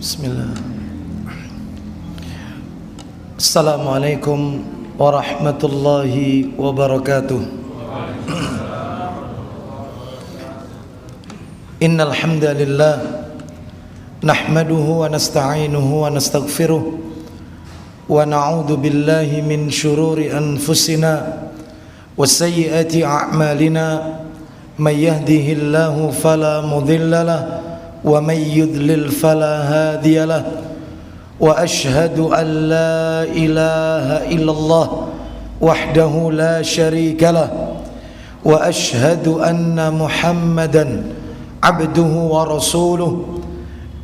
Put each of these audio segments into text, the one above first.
Bismillah. Assalamualaikum warahmatullahi wabarakatuh. Innal hamdalillah nahmaduhu wa nasta'inuhu wa nastaghfiruh wa na'udzu billahi min shururi anfusina wa sayyiati a'malina may yahdihillahu fala mudilla lahu wa may yudlil fala hadiya lahu wa ashhadu an la ilaha illallah wahdahu la syarika lahu wa ashhadu anna Muhammadan abduhu wa rasuluh.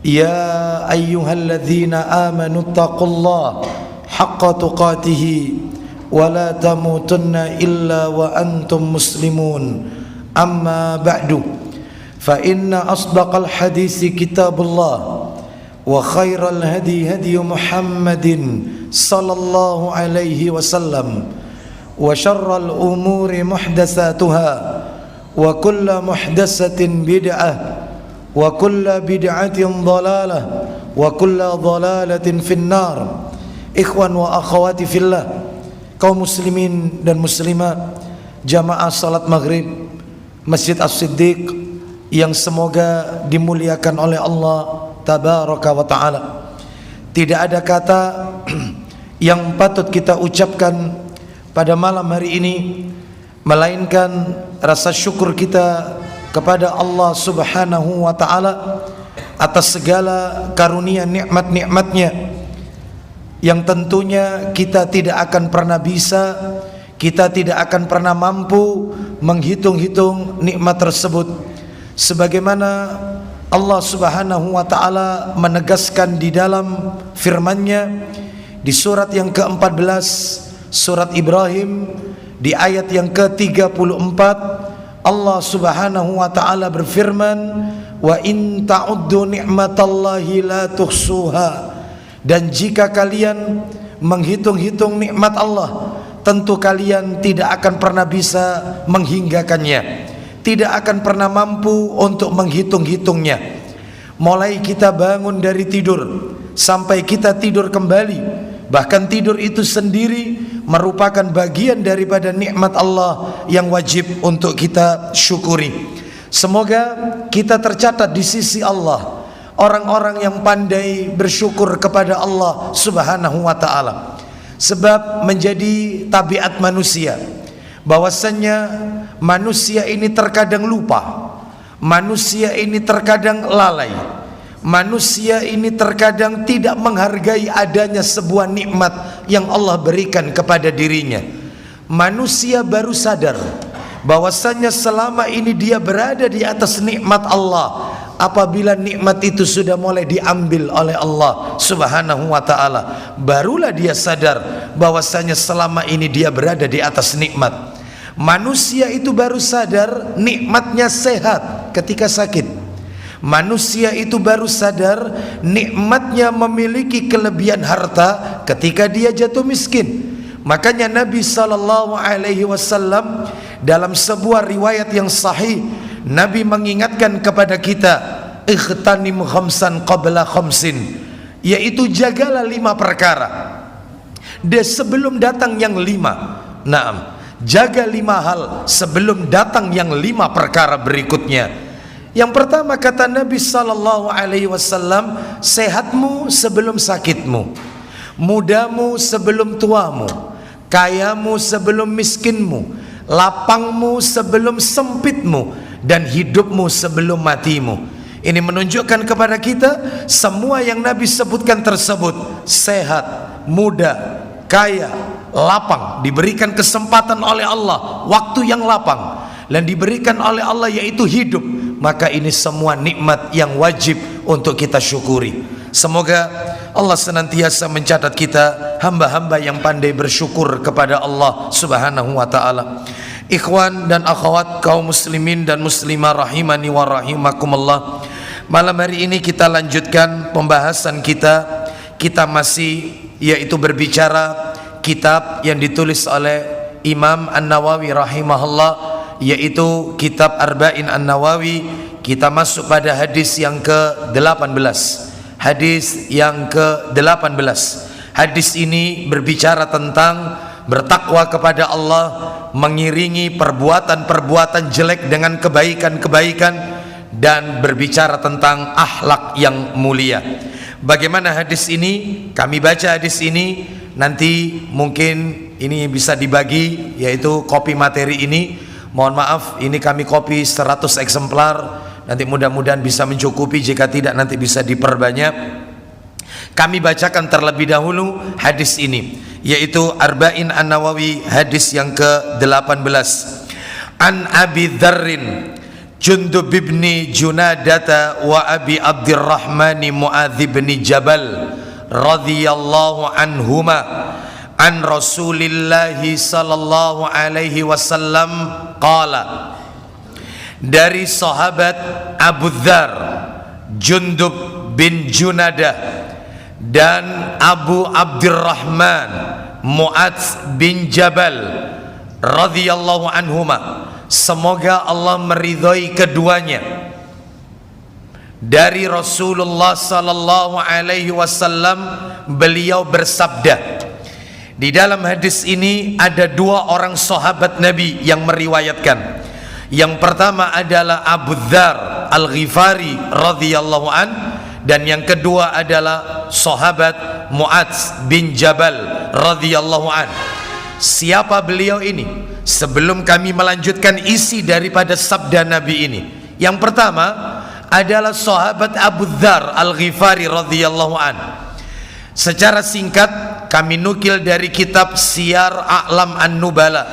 Ya ayyuhalladzina amanu taqullaha haqqa tuqatih wa la tamutunna illa wa antum muslimun. Amma ba'du, fa inna asdaqal hadisi kitabullah wa khairal hadi hadi Muhammadin sallallahu alaihi wasallam wa syarral umuri muhdatsatuha wa kullu muhdatsatin bid'ah wa kullu bid'atin dhalalah wa kullu dhalalatin finnar. Ikhwan wa akhawati fillah, kaum muslimin dan muslimat, jamaah salat maghrib Masjid As-Siddiq yang semoga dimuliakan oleh Allah tabaraka wa ta'ala. Tidak ada kata yang patut kita ucapkan pada malam hari ini melainkan rasa syukur kita kepada Allah subhanahu wa ta'ala atas segala karunia nikmat-nikmatnya yang tentunya kita tidak akan pernah bisa, kita tidak akan pernah mampu menghitung-hitung nikmat tersebut. Sebagaimana Allah subhanahu wa ta'ala menegaskan di dalam firman-Nya di surat yang ke-14, surat Ibrahim, di ayat yang ke-34, Allah subhanahu wa ta'ala berfirman, wa in ta'uddu ni'matallahi la tuhsuha. Dan jika kalian menghitung-hitung nikmat Allah, tentu kalian tidak akan pernah bisa menghinggakannya, tidak akan pernah mampu untuk menghitung-hitungnya. Mulai kita bangun dari tidur sampai kita tidur kembali, bahkan tidur itu sendiri merupakan bagian daripada nikmat Allah yang wajib untuk kita syukuri. Semoga kita tercatat di sisi Allah orang-orang yang pandai bersyukur kepada Allah subhanahu wa ta'ala. Sebab menjadi tabiat manusia bahwasannya manusia ini terkadang lupa, manusia ini terkadang lalai, manusia ini terkadang tidak menghargai adanya sebuah nikmat yang Allah berikan kepada dirinya. Manusia baru sadar bahwasannya selama ini dia berada di atas nikmat Allah apabila nikmat itu sudah mulai diambil oleh Allah subhanahu wa ta'ala. Barulah dia sadar bahwasanya selama ini dia berada di atas nikmat. Manusia itu baru sadar nikmatnya sehat ketika sakit. Manusia itu baru sadar nikmatnya memiliki kelebihan harta ketika dia jatuh miskin. Makanya Nabi SAW dalam sebuah riwayat yang sahih, Nabi mengingatkan kepada kita, ikhtanim khamsan qabla khamsin, yaitu jagalah 5 perkara dan sebelum datang yang 5. Naam, jaga 5 hal sebelum datang yang 5 perkara berikutnya. Yang pertama kata Nabi SAW, sehatmu sebelum sakitmu, mudamu sebelum tuamu, kayamu sebelum miskinmu, lapangmu sebelum sempitmu, dan hidupmu sebelum matimu. Ini menunjukkan kepada kita semua yang Nabi sebutkan tersebut, sehat, muda, kaya, lapang, diberikan kesempatan oleh Allah, waktu yang lapang, dan diberikan oleh Allah yaitu hidup. Maka ini semua nikmat yang wajib untuk kita syukuri. Semoga Allah senantiasa mencatat kita hamba-hamba yang pandai bersyukur kepada Allah subhanahu wa ta'ala. Ikhwan dan akhwat kaum muslimin dan muslimah rahimani wa rahimakumullah, malam hari ini kita lanjutkan pembahasan kita. Kita masih yaitu berbicara kitab yang ditulis oleh Imam An-Nawawi rahimahullah, yaitu kitab Arba'in An-Nawawi, kita masuk pada hadis yang ke-18. Hadis yang ke-18. Hadis ini berbicara tentang bertakwa kepada Allah, mengiringi perbuatan-perbuatan jelek dengan kebaikan-kebaikan, dan berbicara tentang akhlak yang mulia. Bagaimana hadis ini? Kami baca hadis ini, nanti mungkin ini bisa dibagi, yaitu kopi materi ini. Mohon maaf, ini kami kopi 100 eksemplar. Nanti mudah-mudahan bisa mencukupi, jika tidak nanti bisa diperbanyak. Kami bacakan terlebih dahulu hadis ini, yaitu Arba'in An-Nawawi, hadis yang ke-18. An Abi Dzarrin Jundub bin Junadata wa Abi Abdurrahman Muadz bin Jabal radhiyallahu anhuma an Rasulillah sallallahu alaihi wasallam qala. Dari sahabat Abu Dzar, Jundub bin Junadah, dan Abu Abdurrahman Muadz bin Jabal radhiyallahu anhuma, semoga Allah meridhai keduanya, dari Rasulullah sallallahu alaihi wasallam, beliau bersabda. Di dalam hadis ini ada dua orang sahabat Nabi yang meriwayatkan. Yang pertama adalah Abu Dzar Al-Ghifari radhiyallahu an, dan yang kedua adalah sahabat Muadz bin Jabal radhiyallahu an. Siapa beliau ini? Sebelum kami melanjutkan isi daripada sabda Nabi ini, yang pertama adalah sahabat Abu Dzar Al-Ghifari radhiyallahu an. Secara singkat kami nukil dari kitab Siyar A'lam An-Nubala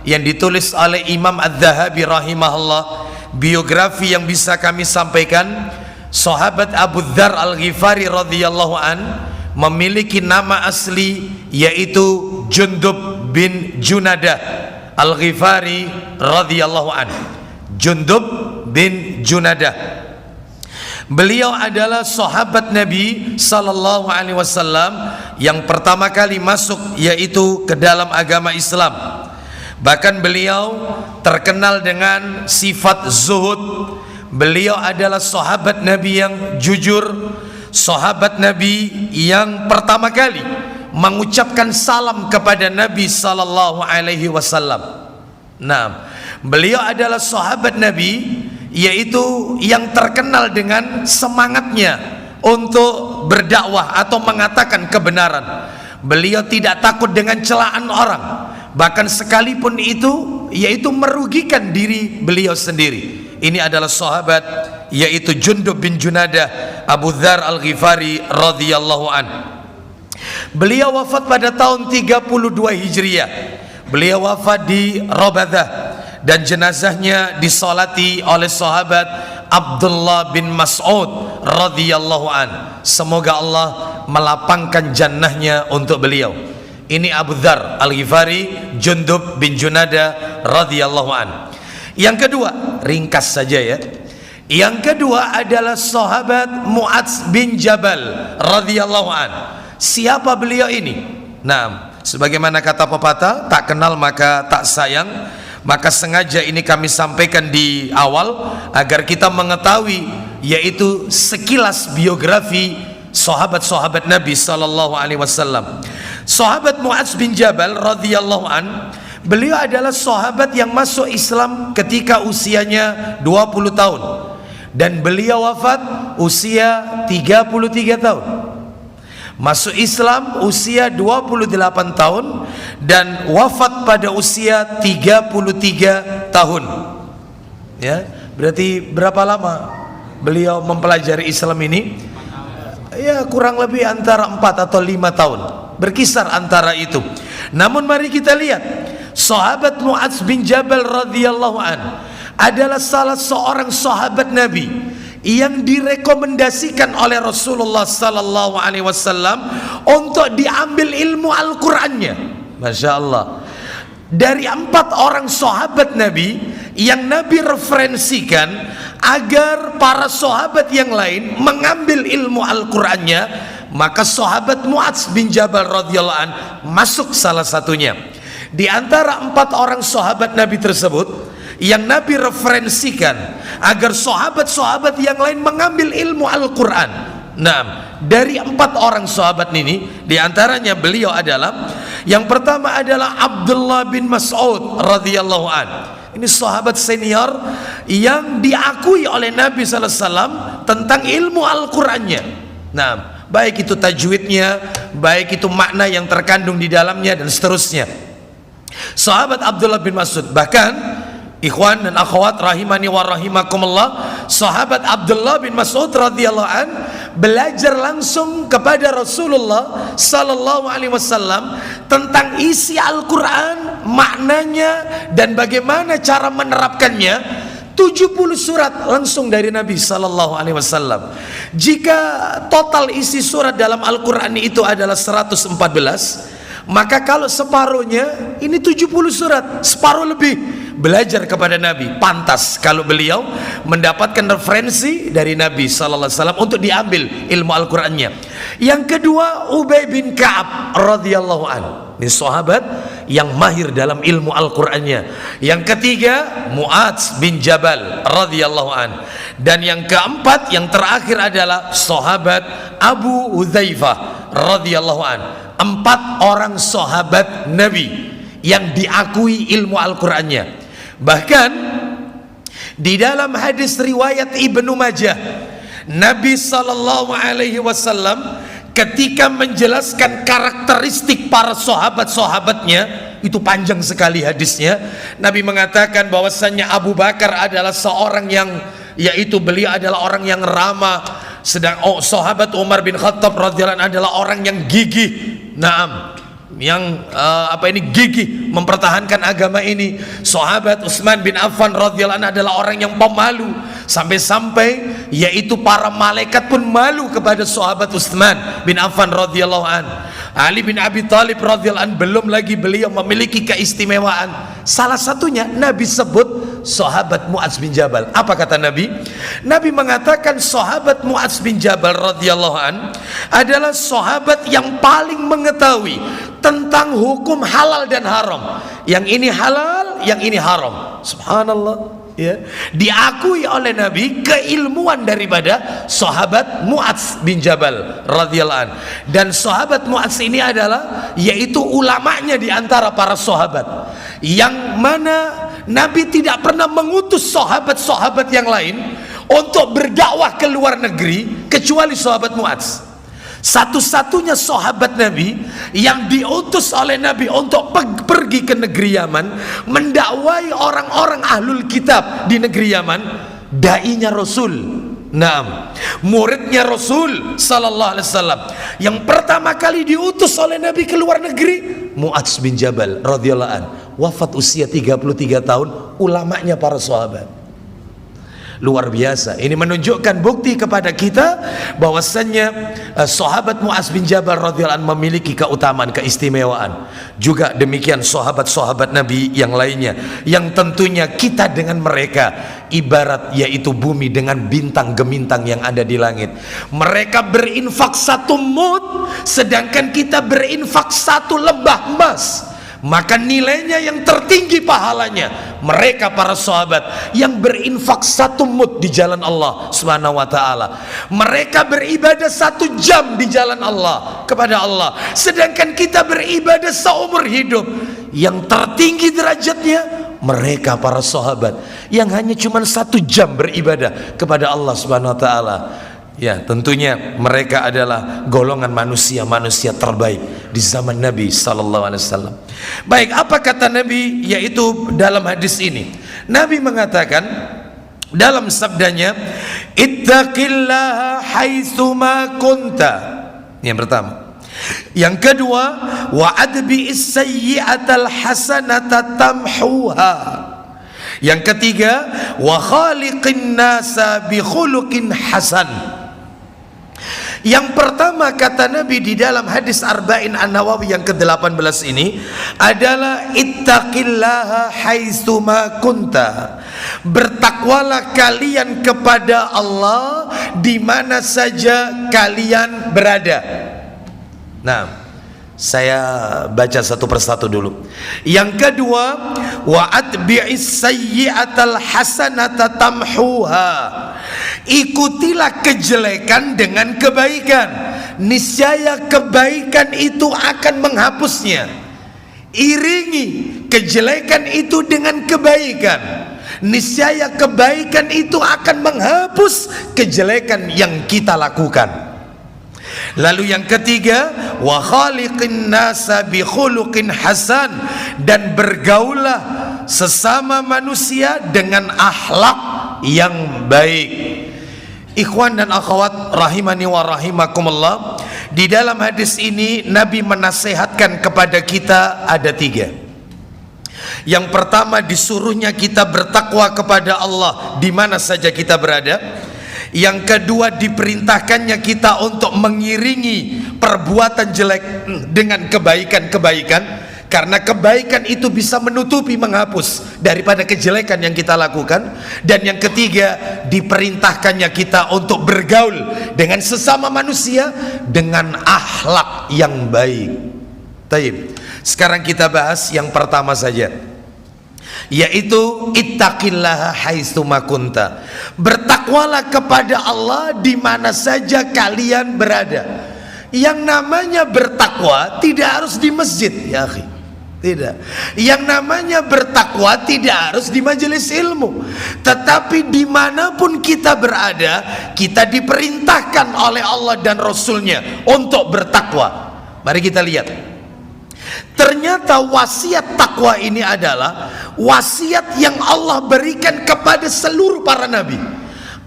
yang ditulis oleh Imam Adz-Dzahabi rahimahullah. Biografi yang bisa kami sampaikan, sahabat Abu Dzar Al-Ghifari radhiyallahu an memiliki nama asli, yaitu Jundub bin Junadah Al-Ghifari radhiyallahu an. Jundub bin Junadah, beliau adalah sahabat Nabi sallallahu alaihi wasallam yang pertama kali masuk yaitu ke dalam agama Islam. Bahkan beliau terkenal dengan sifat zuhud. Beliau adalah sahabat Nabi yang jujur, sahabat Nabi yang pertama kali mengucapkan salam kepada Nabi sallallahu alaihi wasallam. Nah, beliau adalah sahabat Nabi yaitu yang terkenal dengan semangatnya untuk berdakwah atau mengatakan kebenaran. Beliau tidak takut dengan celaan orang, bahkan sekalipun itu yaitu merugikan diri beliau sendiri. Ini adalah sahabat yaitu Jundub bin Junadah Abu Dzar Al-Ghifari radhiyallahu an. Beliau wafat pada tahun 32 Hijriah. Beliau wafat di Rabadah, dan jenazahnya disolati oleh sahabat Abdullah bin Mas'ud radhiyallahu an. Semoga Allah melapangkan jannahnya untuk beliau. Ini Abu Dzar Al-Ghifari Jundub bin Junadah radhiyallahu an. Yang kedua, ringkas saja ya. Yang kedua adalah sahabat Muadz bin Jabal radhiyallahu an. Siapa beliau ini? Nah, sebagaimana kata pepatah, tak kenal maka tak sayang. Maka sengaja ini kami sampaikan di awal agar kita mengetahui yaitu sekilas biografi sahabat-sahabat Nabi sallallahu alaihi wasallam. Sahabat Muadz bin Jabal radhiyallahu an, beliau adalah sahabat yang masuk Islam ketika usianya 20 tahun, dan beliau wafat usia 33 tahun. Masuk Islam usia 28 tahun dan wafat pada usia 33 tahun. Ya, berarti berapa lama beliau mempelajari Islam ini? Ya, kurang lebih antara 4 atau 5 tahun, berkisar antara itu. Namun mari kita lihat, sahabat Muadz bin Jabal radhiyallahu an adalah salah seorang sahabat Nabi yang direkomendasikan oleh Rasulullah sallallahu alaihi wasallam untuk diambil ilmu Al-Qur'annya. Masya Allah. Dari 4 orang sahabat Nabi yang Nabi referensikan agar para sahabat yang lain mengambil ilmu Al-Qur'annya, maka sahabat Muadz bin Jabal radhiyallahu an masuk salah satunya. Di antara 4 orang sahabat Nabi tersebut, yang Nabi referensikan agar sahabat-sahabat yang lain mengambil ilmu Al-Quran. Nah, dari 4 orang sahabat ini, diantaranya beliau adalah, yang pertama adalah Abdullah bin Mas'ud radhiyallahu an. Ini sahabat senior yang diakui oleh Nabi sallallahu alaihi wasallam tentang ilmu Al-Qur'annya. Nah, baik itu tajwidnya, baik itu makna yang terkandung di dalamnya, dan seterusnya. Sahabat Abdullah bin Mas'ud, bahkan ikhwan dan akhwat rahimani wa rahimakumullah, sahabat Abdullah bin Mas'ud radhiyallahu an belajar langsung kepada Rasulullah sallallahu alaihi wasallam tentang isi Al-Qur'an, maknanya dan bagaimana cara menerapkannya. 70 surat langsung dari Nabi sallallahu alaihi wasallam. Jika total isi surat dalam Al-Qur'an itu adalah 114, maka kalau separuhnya ini 70 surat, separuh lebih belajar kepada Nabi. Pantas kalau beliau mendapatkan referensi dari Nabi sallallahu alaihi wasallam untuk diambil ilmu Al-Qur'annya. Yang kedua, Ubay bin Ka'ab radhiyallahu an. Ini sahabat yang mahir dalam ilmu Al-Qur'annya. Yang ketiga, Mu'adz bin Jabal radhiyallahu an. Dan yang keempat, yang terakhir adalah sahabat Abu Hudzaifah radhiyallahu an. 4 orang sahabat Nabi yang diakui ilmu Al-Qur'annya. Bahkan di dalam hadis riwayat Ibnu Majah, Nabi sallallahu alaihi wasallam ketika menjelaskan karakteristik para sahabat-sahabatnya, itu panjang sekali hadisnya. Nabi mengatakan bahwasannya Abu Bakar adalah seorang yang, yaitu beliau adalah orang yang ramah, sedang sahabat Umar bin Khattab radhiyallahu anhu adalah orang yang gigih. Naam, yang gigih mempertahankan agama ini. Sahabat Utsman bin Affan radhiyallahu anhu adalah orang yang pemalu, sampai-sampai yaitu para malaikat pun malu kepada sahabat Utsman bin Affan radhiyallahu anhu. Ali bin Abi Thalib radhiyallahu anhu belum lagi beliau memiliki keistimewaan. Salah satunya Nabi sebut sahabat Mu'adz bin Jabal. Apa kata Nabi? Nabi mengatakan sahabat Mu'adz bin Jabal radhiyallahu anhu adalah sahabat yang paling mengetahui tentang hukum halal dan haram. Yang ini halal, yang ini haram. Subhanallah. Ya, diakui oleh Nabi keilmuan daripada sahabat Mu'adz bin Jabal radhiyallahu anhu. Dan sahabat Mu'adz ini adalah yaitu ulamanya di antara para sahabat, yang mana Nabi tidak pernah mengutus sahabat-sahabat yang lain untuk berdakwah ke luar negeri kecuali sahabat Mu'adz. Satu-satunya sahabat Nabi yang diutus oleh Nabi untuk pergi ke negeri Yaman mendakwai orang-orang ahlul kitab di negeri Yaman, dai-nya Rasul. Naam, muridnya Rasul sallallahu alaihi wasallam. Yang pertama kali diutus oleh Nabi ke luar negeri, Mu'adz bin Jabal radhiyallahu an, wafat usia 33 tahun, ulamanya para sahabat. Luar biasa. Ini menunjukkan bukti kepada kita bahwasannya sahabat Mu'adz bin Jabal radhiyallahu anhu memiliki keutamaan, keistimewaan. Juga demikian sahabat-sahabat Nabi yang lainnya, yang tentunya kita dengan mereka ibarat yaitu bumi dengan bintang gemintang yang ada di langit. Mereka berinfak 1 mud, sedangkan kita berinfak 1 lebah emas. Maka nilainya yang tertinggi pahalanya mereka para sahabat yang berinfak 1 mud di jalan Allah subhanahu wa ta'ala. Mereka beribadah 1 jam di jalan Allah kepada Allah, sedangkan kita beribadah seumur hidup. Yang tertinggi derajatnya mereka para sahabat yang hanya cuma 1 jam beribadah kepada Allah subhanahu wa ta'ala. Ya, tentunya mereka adalah golongan manusia-manusia terbaik di zaman Nabi sallallahu alaihi wasallam. Baik, apa kata Nabi yaitu dalam hadis ini? Nabi mengatakan dalam sabdanya, ittaqillaha haitsuma kunta. Yang pertama. Yang kedua, wa adbi'is sayyi'atal hasanata tamhuha. Yang ketiga, wa khaliqin nasa bi khuluqin hasan. Yang pertama kata Nabi di dalam hadis Arba'in An-Nawawi yang ke-18 ini adalah ittaqillaha haitsuma kunta. Bertakwalah kalian kepada Allah di mana saja kalian berada. Nah, Saya baca satu persatu dulu. Yang kedua, wa atbi'is sayyi'atal hasanata tamhuha. Ikutilah kejelekan dengan kebaikan, niscaya kebaikan itu akan menghapusnya. Iringi kejelekan itu dengan kebaikan, niscaya kebaikan itu akan menghapus kejelekan yang kita lakukan. Lalu yang ketiga, wa khaliqin nasa bi khuluqin hasan, dan bergaulah sesama manusia dengan akhlak yang baik. Ikhwan dan akhwat rahimani wa rahimakumullah, di dalam hadis ini Nabi menasihatkan kepada kita ada 3. Yang pertama, disuruhnya kita bertakwa kepada Allah di mana saja kita berada. Yang kedua, diperintahkannya kita untuk mengiringi perbuatan jelek dengan kebaikan-kebaikan, karena kebaikan itu bisa menutupi, menghapus daripada kejelekan yang kita lakukan. Dan yang ketiga, diperintahkannya kita untuk bergaul dengan sesama manusia dengan akhlak yang baik. Taib. Sekarang kita bahas yang pertama saja, yaitu ittaqillaha haitsu ma kunta. Bertakwalah kepada Allah di mana saja kalian berada. Yang namanya bertakwa tidak harus di masjid, ya akhi. Tidak. Yang namanya bertakwa tidak harus di majelis ilmu, tetapi dimanapun kita berada, kita diperintahkan oleh Allah dan Rasulnya untuk bertakwa. Mari kita lihat. Ternyata wasiat takwa ini adalah wasiat yang Allah berikan kepada seluruh para nabi.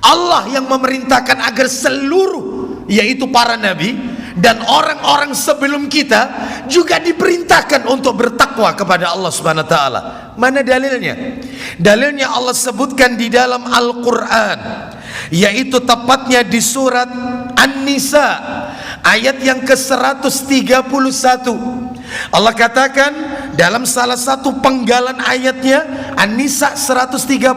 Allah yang memerintahkan agar seluruh, yaitu para nabi dan orang-orang sebelum kita juga diperintahkan untuk bertakwa kepada Allah Subhanahu wa taala. Mana dalilnya? Dalilnya Allah sebutkan di dalam Al-Qur'an, yaitu tepatnya di surat An-Nisa ayat yang ke-131. Allah katakan dalam salah satu penggalan ayatnya, An-Nisa 131,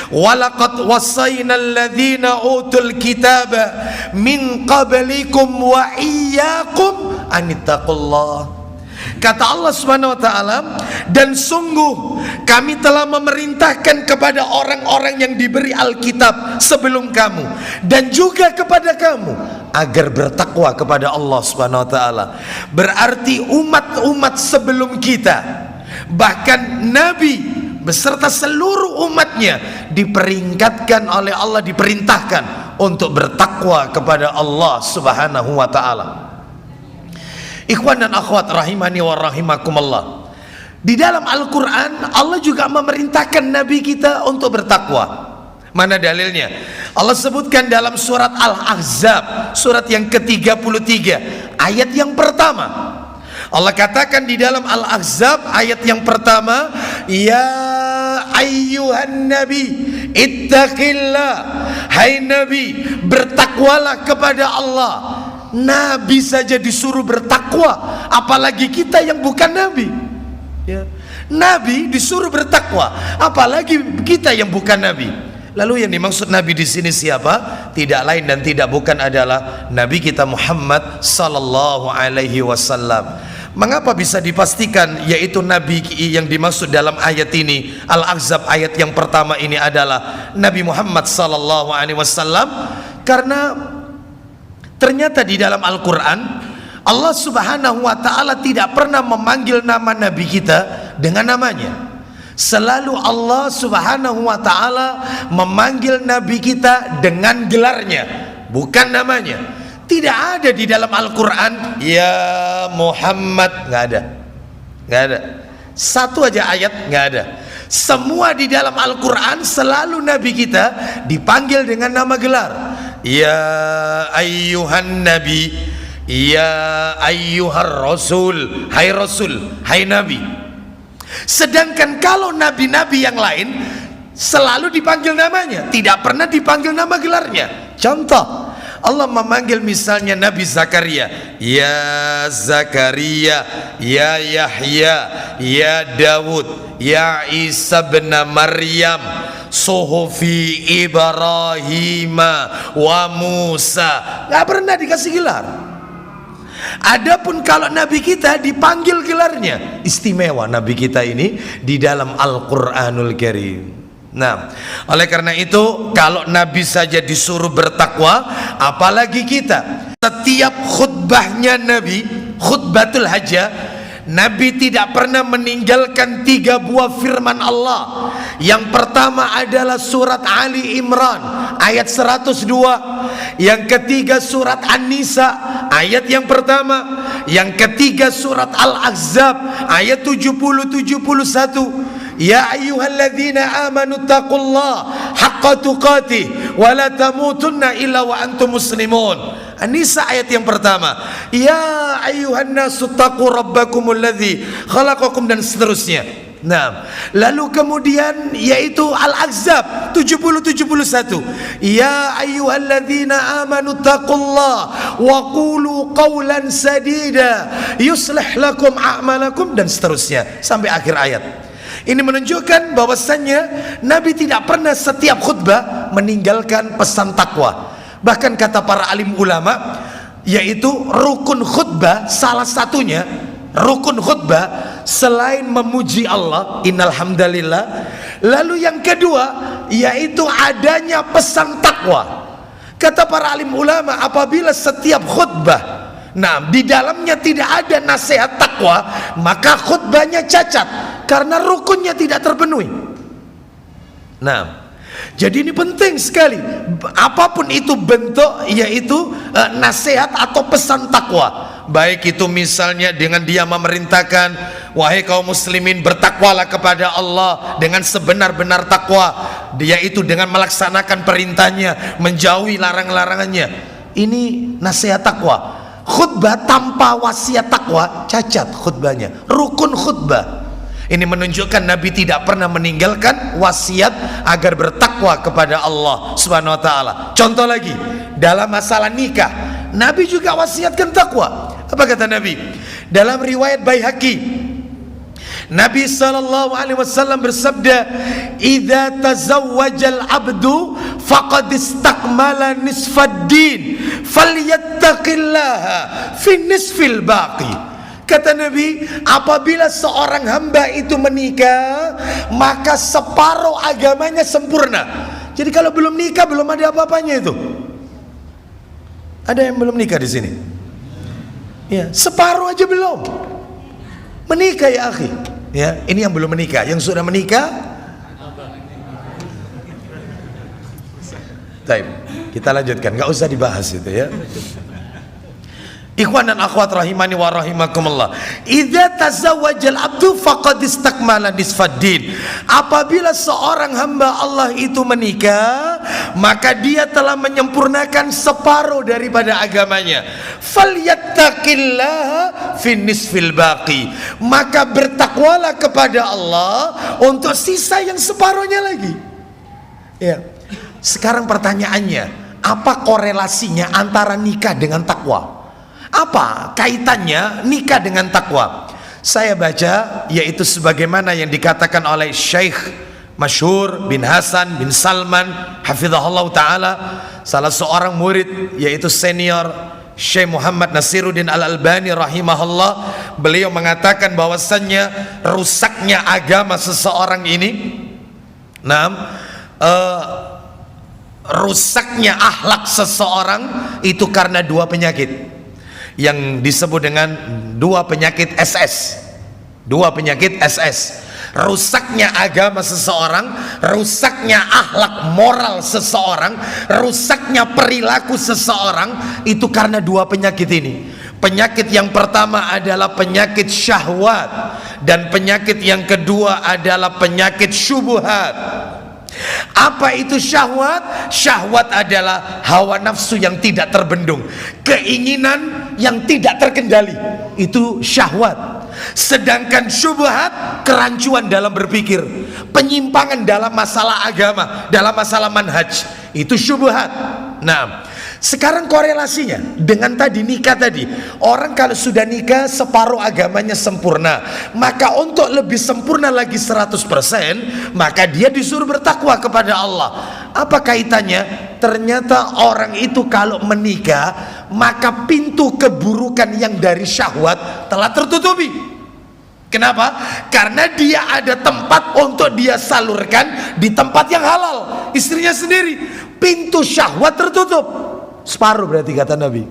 walaqad wasaynal ladzina utul kitaba min qablikum wa iyyakum anittaqullah. Kata Allah Subhanahu wa taala, dan sungguh kami telah memerintahkan kepada orang-orang yang diberi Alkitab sebelum kamu dan juga kepada kamu agar bertakwa kepada Allah Subhanahu wa taala. Berarti umat-umat sebelum kita, bahkan Nabi beserta seluruh umatnya diperingatkan oleh Allah, diperintahkan untuk bertakwa kepada Allah Subhanahu wa taala. Ikhwan dan akhwat rahimani wa rahimakumullah, di dalam Al-Quran Allah juga memerintahkan Nabi kita untuk bertakwa. Mana dalilnya? Allah sebutkan dalam surat Al-Ahzab, surat yang ke-33, ayat yang pertama. Allah katakan di dalam Al-Ahzab ayat yang pertama, ya ayyuhan nabi ittaqillah, hai nabi bertakwalah kepada Allah. Nabi saja disuruh bertakwa, apalagi kita yang bukan nabi, ya. Nabi disuruh bertakwa, apalagi kita yang bukan nabi. Lalu yang dimaksud nabi di sini siapa? Tidak lain dan tidak bukan adalah Nabi kita Muhammad sallallahu alaihi wasallam. Mengapa bisa dipastikan yaitu nabi yang dimaksud dalam ayat ini, Al-Ahzab ayat yang pertama ini adalah Nabi Muhammad sallallahu alaihi wasallam? Karena ternyata di dalam Al-Quran Allah Subhanahu wa ta'ala tidak pernah memanggil nama Nabi kita dengan namanya. Selalu Allah Subhanahu wa ta'ala memanggil Nabi kita dengan gelarnya, bukan namanya. Tidak ada di dalam Al-Quran ya Muhammad, nggak ada, nggak ada. Satu aja ayat nggak ada. Semua di dalam Al-Quran selalu Nabi kita dipanggil dengan nama gelar. Ya ayyuhan nabi, ya ayyuhar rasul, hai rasul, hai nabi. Sedangkan kalau nabi-nabi yang lain selalu dipanggil namanya, tidak pernah dipanggil nama gelarnya. Contoh, Allah memanggil misalnya Nabi Zakaria, ya Zakaria, ya Yahya, ya Daud, ya Isa bin Maryam, suhufi Ibrahim wa Musa. Gak pernah dikasih gelar. Adapun kalau Nabi kita dipanggil gelarnya istimewa, Nabi kita ini di dalam Al-Quranul Karim. Nah, oleh karena itu kalau Nabi saja disuruh bertakwa, apalagi kita. Setiap khutbahnya Nabi, khutbatul hajah, Nabi tidak pernah meninggalkan 3 buah firman Allah. Yang pertama adalah surat Ali Imran ayat 102. Yang ketiga surat An-Nisa ayat yang pertama. Yang ketiga surat Al-Ahzab ayat 70-71. Ya ayyuhalladzina amanu taqullaha haqqa tuqatih wa la tamutunna illa wa antum muslimun. An-Nisa ayat yang pertama. Ya ayyuhan nasu taqu rabbakumul ladzi khalaqakum, dan seterusnya. Nah, lalu kemudian yaitu Al-Ahzab 70-71. Ya ayyuhalladzina amanu taqullaha wa qulu qawlan sadida yuslih lakum a'malakum, dan seterusnya sampai akhir ayat. Ini menunjukkan bahwasannya Nabi tidak pernah setiap khutbah meninggalkan pesan takwa. Bahkan kata para alim ulama, yaitu rukun khutbah, salah satunya rukun khutbah selain memuji Allah, innal hamdalillah, lalu yang kedua yaitu adanya pesan takwa. Kata para alim ulama, apabila setiap khutbah di dalamnya tidak ada nasihat takwa, maka khutbahnya cacat karena rukunnya tidak terpenuhi. Jadi ini penting sekali, apapun itu bentuk yaitu nasihat atau pesan takwa. Baik itu misalnya dengan dia memerintahkan, wahai kaum muslimin bertakwalah kepada Allah dengan sebenar-benar takwa, yaitu dengan melaksanakan perintahnya, menjauhi larang-larangannya. Ini nasihat takwa. Khutbah tanpa wasiat takwa cacat khutbahnya, rukun khutbah. Ini menunjukkan Nabi tidak pernah meninggalkan wasiat agar bertakwa kepada Allah Subhanahu wa taala. Contoh lagi, dalam masalah nikah, Nabi juga wasiatkan takwa. Apa kata Nabi? Dalam riwayat Baihaqi, Nabi SAW bersabda, "Idza tazawwajal abdu faqad istakmala nisfad din, falyattaqillaha fi nisfil baqi." Kata Nabi, apabila seorang hamba itu menikah, maka separuh agamanya sempurna. Jadi kalau belum nikah belum ada apa-apanya itu. Ada yang belum nikah di sini? Ya, separuh aja belum. Menikah ya akhi. Ya, ini yang belum menikah. Yang sudah menikah, baik, kita lanjutkan, nggak usah dibahas itu ya. Ikhwan dan akhwat rahimani wa rahimakumullah. Idza tazawwajal abdu faqad istakmala nisfaddin. Apabila seorang hamba Allah itu menikah, maka dia telah menyempurnakan separuh daripada agamanya. Falyattaqillaha fi nisfil baqi. Maka bertakwalah kepada Allah untuk sisa yang separuhnya lagi. Ya. Sekarang pertanyaannya, apa korelasinya antara nikah dengan takwa? Apa kaitannya nikah dengan takwa? Saya baca, yaitu sebagaimana yang dikatakan oleh Syekh Masyhur bin Hasan bin Salman hafizahullah ta'ala, salah seorang murid yaitu senior Syekh Muhammad Nasiruddin Al-Albani rahimahullah. Beliau mengatakan bahwasannya rusaknya agama seseorang ini, rusaknya akhlak seseorang itu karena 2 penyakit yang disebut dengan 2 penyakit SS. 2 penyakit SS. Rusaknya agama seseorang, rusaknya akhlak moral seseorang, rusaknya perilaku seseorang itu karena 2 penyakit ini. Penyakit yang pertama adalah penyakit syahwat, dan penyakit yang kedua adalah penyakit syubhat. Apa itu syahwat? Syahwat adalah hawa nafsu yang tidak terbendung, keinginan yang tidak terkendali, itu syahwat. Sedangkan syubhat, kerancuan dalam berpikir, penyimpangan dalam masalah agama, dalam masalah manhaj, itu syubhat. Sekarang korelasinya dengan tadi nikah tadi. Orang kalau sudah nikah separuh agamanya sempurna, maka untuk lebih sempurna lagi 100%, maka dia disuruh bertakwa kepada Allah. Apa kaitannya? ternyata orang itu kalau menikah, maka pintu keburukan yang dari syahwat telah tertutupi. Kenapa? Karena dia ada tempat untuk dia salurkan di tempat yang halal, istrinya sendiri. Pintu syahwat tertutup separuh, berarti kata Nabi,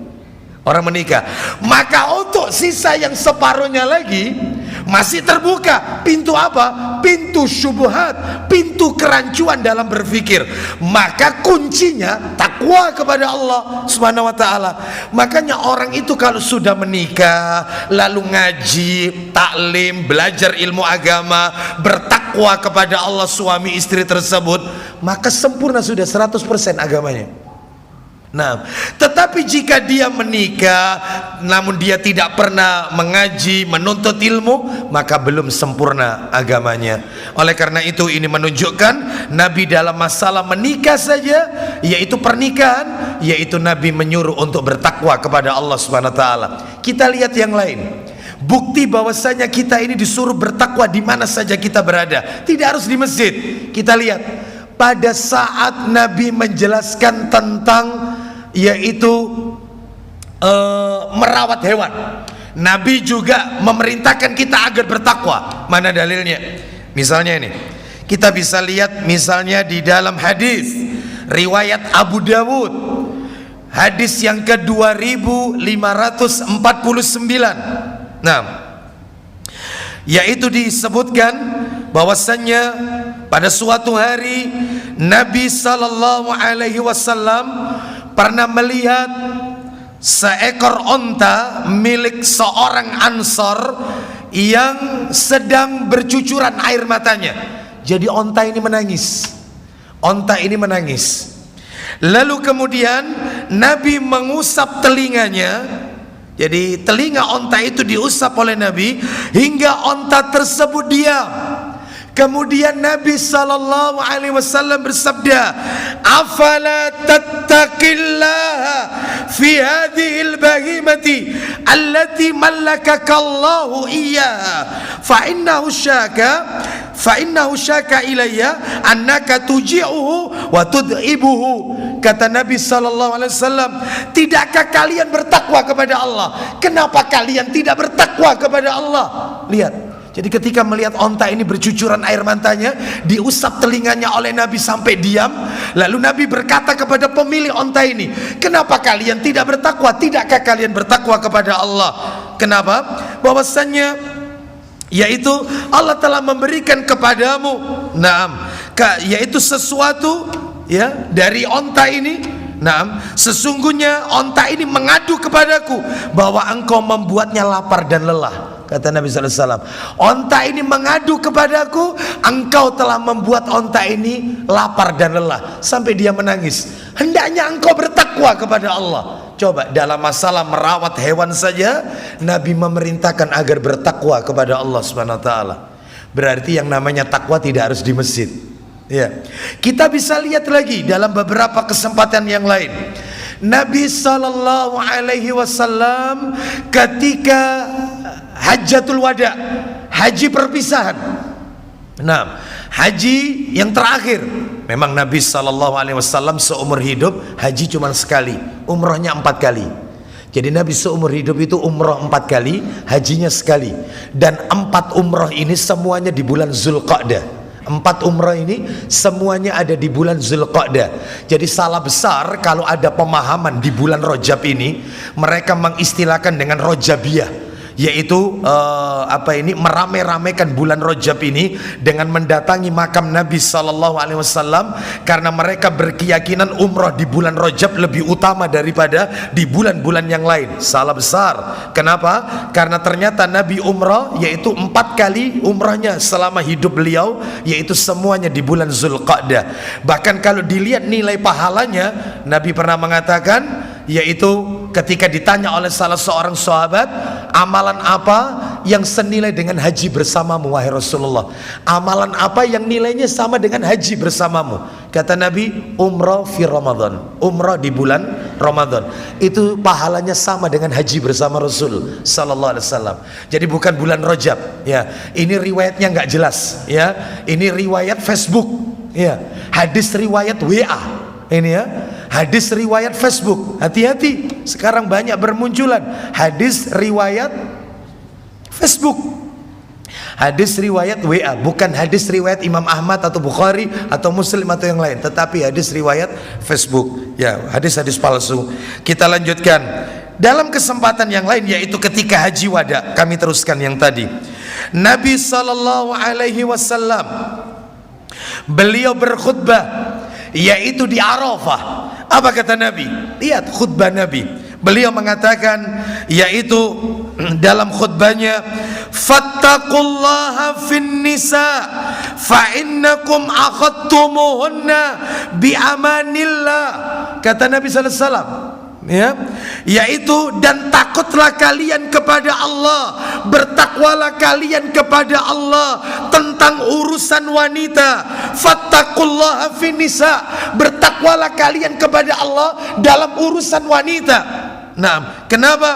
orang menikah. Maka untuk sisa yang separuhnya lagi masih terbuka. Pintu apa? Pintu syubhat, pintu kerancuan dalam berpikir. Maka kuncinya takwa kepada Allah Subhanahu wa ta'ala. Makanya orang itu kalau sudah menikah, lalu ngaji, taklim, belajar ilmu agama, bertakwa kepada Allah suami istri tersebut, maka sempurna sudah 100% agamanya. Nah, tetapi jika dia menikah namun dia tidak pernah mengaji, menuntut ilmu, maka belum sempurna agamanya. Oleh karena itu ini menunjukkan Nabi dalam masalah menikah saja, yaitu pernikahan, yaitu Nabi menyuruh untuk bertakwa kepada Allah Subhanahu wa taala. Kita lihat yang lain. Bukti bahwasanya kita ini disuruh bertakwa di mana saja kita berada, tidak harus di masjid. Kita lihat pada saat Nabi menjelaskan tentang yaitu merawat hewan, Nabi juga memerintahkan kita agar bertakwa. Mana dalilnya? Misalnya ini, kita bisa lihat misalnya di dalam hadis riwayat Abu Dawud, hadis yang ke-2549. Nah, yaitu disebutkan bahwasannya pada suatu hari Nabi sallallahu alaihi wasallam pernah melihat seekor onta milik seorang Ansor yang sedang bercucuran air matanya. Jadi onta ini menangis. Onta ini menangis. Lalu kemudian Nabi mengusap telinganya. Jadi telinga onta itu diusap oleh Nabi hingga onta tersebut diam. Kemudian Nabi sallallahu alaihi wasallam bersabda, "Afala tattaqillaha fi hadhil bahimati allati mallakaka Allahu iyyaha fa innahu syaka ilayya annaka tuji'uhu wa tud'ibuhu." Kata Nabi sallallahu alaihi wasallam, tidakkah kalian bertakwa kepada Allah? Kenapa kalian tidak bertakwa kepada Allah? Lihat. Jadi ketika melihat onta ini bercucuran air matanya, diusap telinganya oleh Nabi sampai diam. Lalu Nabi berkata kepada pemilik onta ini, kenapa kalian tidak bertakwa? Tidakkah kalian bertakwa kepada Allah? Kenapa? Bahwasannya yaitu Allah telah memberikan kepadamu, yaitu sesuatu ya dari onta ini. Sesungguhnya onta ini mengadu kepadaku bahwa engkau membuatnya lapar dan lelah. Kata Nabi SAW, onta ini mengadu kepadaku, engkau telah membuat onta ini lapar dan lelah, sampai dia menangis. Hendaknya engkau bertakwa kepada Allah. Coba dalam masalah merawat hewan saja Nabi memerintahkan agar bertakwa kepada Allah Subhanahu wa taala. Berarti yang namanya takwa tidak harus di masjid. Ya. Kita bisa lihat lagi dalam beberapa kesempatan yang lain. Nabi sallallahu alaihi wasallam ketika Hajjatul Wada, haji perpisahan. Nah, haji yang terakhir. Memang Nabi sallallahu alaihi wasallam seumur hidup haji cuma sekali, umrohnya 4 kali. Jadi Nabi seumur hidup itu umroh 4 kali, hajinya sekali. Dan 4 umroh ini semuanya di bulan Zulqa'dah. 4 umrah ini semuanya ada di bulan Zulqa'dah. Jadi salah besar kalau ada pemahaman di bulan Rajab ini mereka mengistilahkan dengan Rajabiyah, yaitu merame-ramekan bulan Rajab ini dengan mendatangi makam Nabi sallallahu alaihi wasallam, karena mereka berkeyakinan umrah di bulan Rajab lebih utama daripada di bulan-bulan yang lain. Salah besar. Kenapa? Karena ternyata Nabi umrah yaitu 4 kali umrahnya selama hidup beliau, yaitu semuanya di bulan Zulqa'dah. Bahkan kalau dilihat nilai pahalanya, Nabi pernah mengatakan, yaitu ketika ditanya oleh salah seorang sahabat, amalan apa yang senilai dengan haji bersamamu wahai Rasulullah? Amalan apa yang nilainya sama dengan haji bersamamu? Kata Nabi, umrah fi Ramadan, umrah di bulan Ramadan. Itu pahalanya sama dengan haji bersama Rasul sallallahu alaihi wasallam. Jadi bukan bulan Rajab, ya. Ini riwayatnya nggak jelas, ya. Ini riwayat Facebook, ya. Hadis riwayat WA. Ini ya, hadis riwayat Facebook. Hati-hati, sekarang banyak bermunculan hadis riwayat Facebook, hadis riwayat WA, bukan hadis riwayat Imam Ahmad atau Bukhari atau Muslim atau yang lain, tetapi hadis riwayat Facebook. Ya, hadis-hadis palsu. Kita lanjutkan dalam kesempatan yang lain, yaitu ketika haji wada. Kami teruskan yang tadi. Nabi sallallahu alaihi wasallam beliau berkhutbah, yaitu di Arafah. Apa kata Nabi? Lihat khutbah Nabi. Beliau mengatakan, yaitu dalam khutbahnya, fattaqullaha fin nisa fa innakum akhadtumuhunna bi amanillah. Kata Nabi sallallahu alaihi wasallam, ya, yaitu dan takutlah kalian kepada Allah, bertakwalah kalian kepada Allah tentang urusan wanita. Fattaqullaha fin nisa, bertakwalah kalian kepada Allah dalam urusan wanita. Nah, kenapa?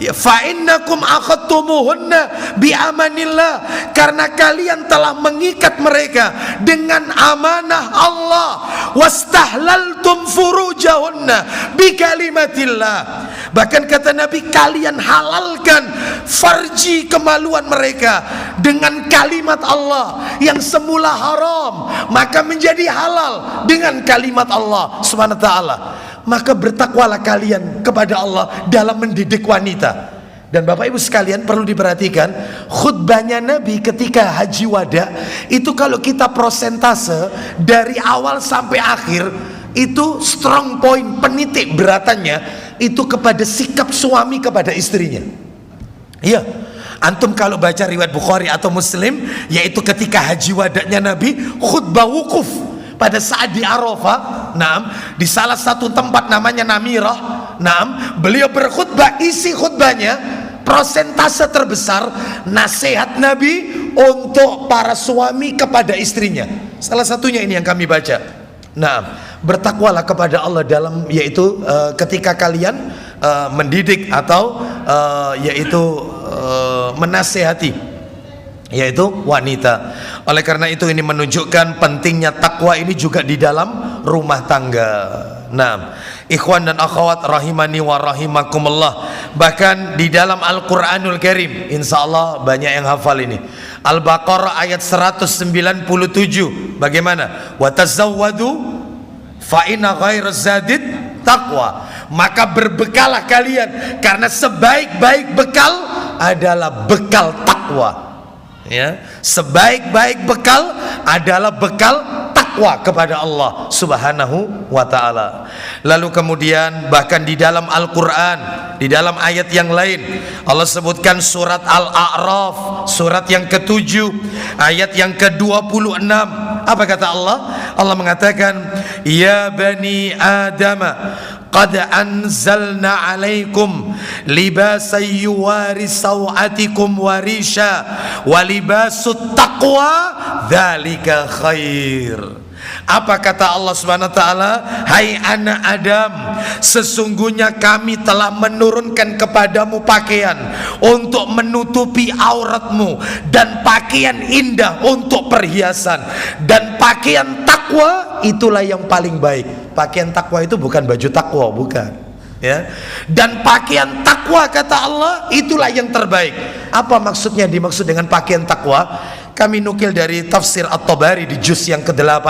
Ya, fa innakum akhadtumuhunna bi amanillah, karena kalian telah mengikat mereka dengan amanah Allah. Wastahlaltum furujahunna bi kalimatillah. Bahkan kata Nabi, kalian halalkan farji, kemaluan mereka, dengan kalimat Allah yang semula haram, maka menjadi halal dengan kalimat Allah Subhanahu wa taala. Maka bertakwalah kalian kepada Allah dalam mendidik wanita. Dan Bapak Ibu sekalian, perlu diperhatikan khutbahnya Nabi ketika haji wada itu, kalau kita prosentase dari awal sampai akhir, itu strong point, penitik beratannya itu kepada sikap suami kepada istrinya. Iya, antum kalau baca riwayat Bukhari atau Muslim, yaitu ketika haji wadanya Nabi khutbah wukuf pada saat di Arafah, di salah satu tempat namanya Namirah, beliau berkhutbah. Isi khutbahnya, prosentase terbesar nasihat Nabi untuk para suami kepada istrinya. Salah satunya ini yang kami baca. Bertakwalah kepada Allah dalam, yaitu ketika kalian mendidik atau menasehati, yaitu wanita. Oleh karena itu, ini menunjukkan pentingnya takwa ini juga di dalam rumah tangga. Ikhwan dan akhwat rahimani wa rahimakumullah, bahkan di dalam Al-Quranul Karim, insya Allah banyak yang hafal ini, Al-Baqarah ayat 197, bagaimana? Wa tazawwadu fa inna ghairaz zadid taqwa, maka berbekalah kalian, karena sebaik-baik bekal adalah bekal takwa. Ya, sebaik-baik bekal adalah bekal takwa kepada Allah Subhanahu wa ta'ala. Lalu kemudian bahkan di dalam Al-Quran, di dalam ayat yang lain, Allah sebutkan surat Al-A'raf, surat yang ke-7 ayat yang ke-26. Apa kata Allah? Allah mengatakan, ya bani adama qad anzalna alaikum libasan yuwari sawatikum warisha wa libasut taqwa dzalika khair. Apa kata Allah Subhanahu wa taala? Hai anak Adam, sesungguhnya kami telah menurunkan kepadamu pakaian untuk menutupi auratmu, dan pakaian indah untuk perhiasan, dan pakaian takwa itulah yang paling baik. Pakaian takwa itu bukan baju takwa, bukan, ya. Dan pakaian takwa kata Allah itulah yang terbaik. Apa maksudnya, dimaksud dengan pakaian takwa? Kami nukil dari tafsir At-Tabari di juz yang ke-8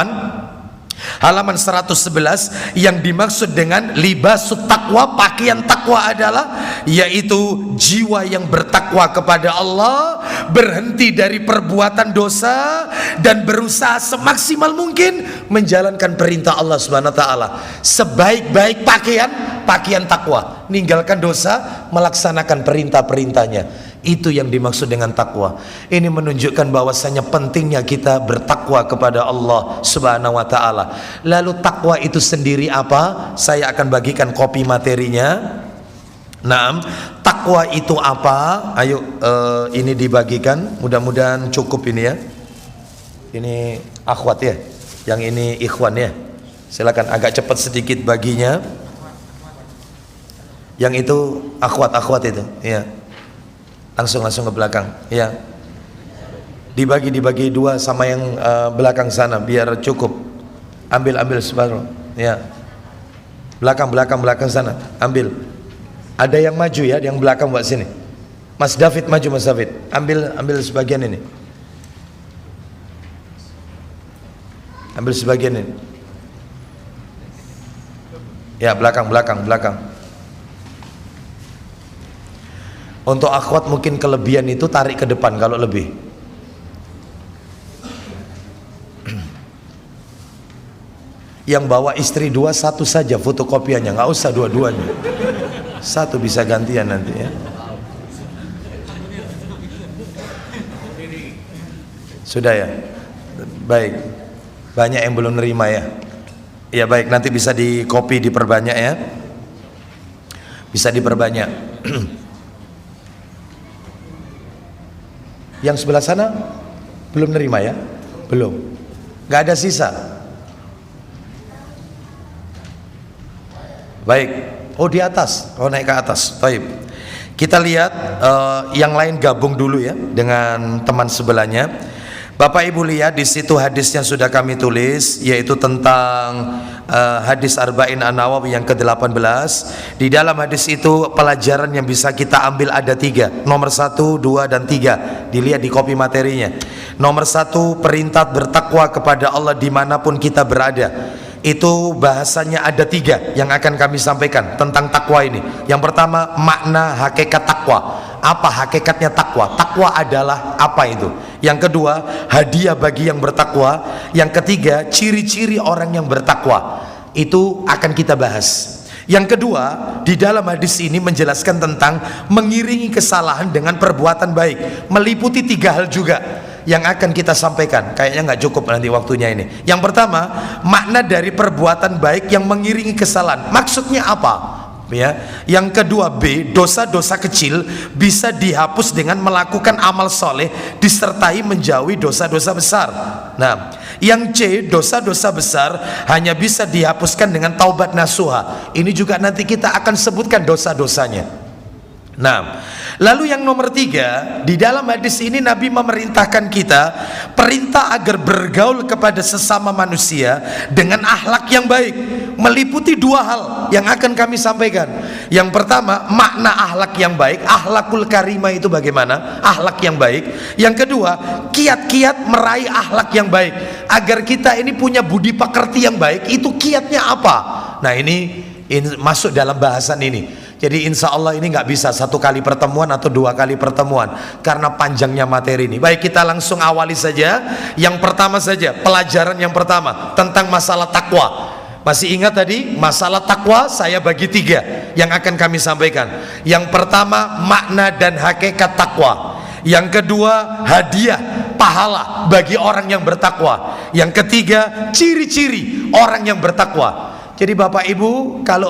halaman 111, yang dimaksud dengan libasut takwa, pakaian takwa adalah yaitu jiwa yang bertakwa kepada Allah, berhenti dari perbuatan dosa, dan berusaha semaksimal mungkin menjalankan perintah Allah Subhanahu wa taala. Sebaik-baik pakaian takwa, ninggalkan dosa, melaksanakan perintah-perintahnya. Itu yang dimaksud dengan takwa. Ini menunjukkan bahwasanya pentingnya kita bertakwa kepada Allah Subhanahu wa taala. Lalu takwa itu sendiri apa? Saya akan bagikan kopi materinya. Takwa itu apa? Ayo ini dibagikan. Mudah-mudahan cukup ini ya. Ini akhwat ya. Yang ini ikhwan ya. Silakan agak cepat sedikit baginya. Yang itu akhwat itu, ya. Langsung ke belakang, ya. Dibagi dua sama yang belakang sana biar cukup. Ambil separuh, ya. Belakang sana, ambil. Ada yang maju ya, yang belakang buat sini. Mas David maju, Mas David. Ambil sebagian ini. Ambil sebagian ini. Ya, belakang. Untuk akhwat mungkin kelebihan itu tarik ke depan kalau lebih. Yang bawa istri 2, 1 saja fotokopiannya, nggak usah dua-duanya. 1 bisa gantian nanti ya. Sudah ya? Baik. Banyak yang belum nerima ya. Ya baik, nanti bisa di copy, diperbanyak ya. Bisa diperbanyak. Yang sebelah sana belum nerima ya? Belum. Nggak ada sisa. Baik. Oh di atas. Oh naik ke atas. Baik. Kita lihat yang lain gabung dulu ya dengan teman sebelahnya. Bapak Ibu lihat di situ hadisnya sudah kami tulis, yaitu tentang hadis Arba'in An-Nawawi yang ke-18. Di dalam hadis itu pelajaran yang bisa kita ambil ada 3. Nomor 1, 2, dan 3. Dilihat di kopi materinya. Nomor 1, perintah bertakwa kepada Allah dimanapun kita berada. Itu bahasanya ada 3 yang akan kami sampaikan tentang takwa ini. Yang pertama, makna hakikat takwa. Apa hakikatnya takwa? Takwa adalah apa itu? Yang kedua, hadiah bagi yang bertakwa. Yang ketiga, ciri-ciri orang yang bertakwa. Itu akan kita bahas. Yang kedua, di dalam hadis ini menjelaskan tentang mengiringi kesalahan dengan perbuatan baik. Meliputi 3 hal juga yang akan kita sampaikan. Kayaknya nggak cukup nanti waktunya ini. Yang pertama, makna dari perbuatan baik yang mengiringi kesalahan. Maksudnya apa? Ya. Yang kedua, B, dosa-dosa kecil bisa dihapus dengan melakukan amal soleh disertai menjauhi dosa-dosa besar. Nah, yang C, dosa-dosa besar hanya bisa dihapuskan dengan taubat nasuha. Ini juga nanti kita akan sebutkan dosa-dosanya. Nah, lalu yang nomor 3, di dalam hadis ini Nabi memerintahkan kita perintah agar bergaul kepada sesama manusia dengan akhlak yang baik. Meliputi 2 hal yang akan kami sampaikan. Yang pertama, makna akhlak yang baik. Akhlakul karimah itu bagaimana? Akhlak yang baik. Yang kedua, kiat-kiat meraih akhlak yang baik. Agar kita ini punya budi pekerti yang baik, itu kiatnya apa? Nah ini masuk dalam bahasan ini. Jadi insya Allah ini nggak bisa 1 kali pertemuan atau 2 kali pertemuan karena panjangnya materi ini. Baik, kita langsung awali saja. Yang pertama saja, pelajaran yang pertama tentang masalah takwa. Masih ingat tadi masalah takwa saya bagi 3 yang akan kami sampaikan. Yang pertama, makna dan hakikat takwa. Yang kedua, hadiah pahala bagi orang yang bertakwa. Yang ketiga, ciri-ciri orang yang bertakwa. Jadi Bapak Ibu kalau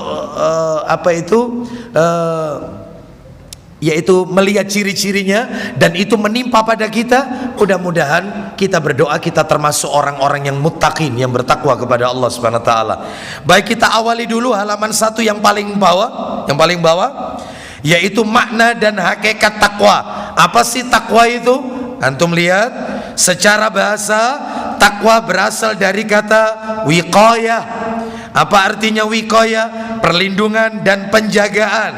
yaitu melihat ciri-cirinya dan itu menimpa pada kita, mudah-mudahan kita berdoa kita termasuk orang-orang yang muttaqin, yang bertakwa kepada Allah Subhanahu wa taala. Baik, kita awali dulu halaman 1 yang paling bawah, yaitu makna dan hakikat takwa. Apa sih takwa itu? Antum lihat, secara bahasa takwa berasal dari kata wiqayah. Apa artinya wiqayah? Perlindungan dan penjagaan.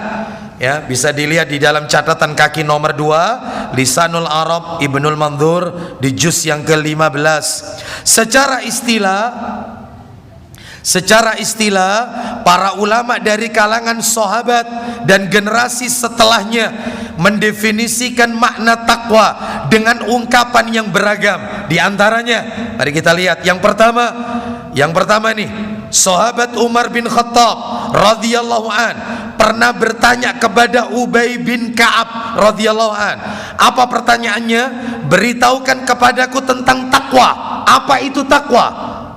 Ya, bisa dilihat di dalam catatan kaki nomor 2 Lisanul Arab Ibnul Mandur di juz yang ke-15. Secara istilah para ulama dari kalangan sahabat dan generasi setelahnya mendefinisikan makna takwa dengan ungkapan yang beragam. Di antaranya, mari kita lihat yang pertama nih, sahabat Umar bin Khattab radhiyallahu an pernah bertanya kepada Ubay bin Ka'ab radhiyallahu an. Apa pertanyaannya? Beritahukan kepadaku tentang takwa. Apa itu takwa?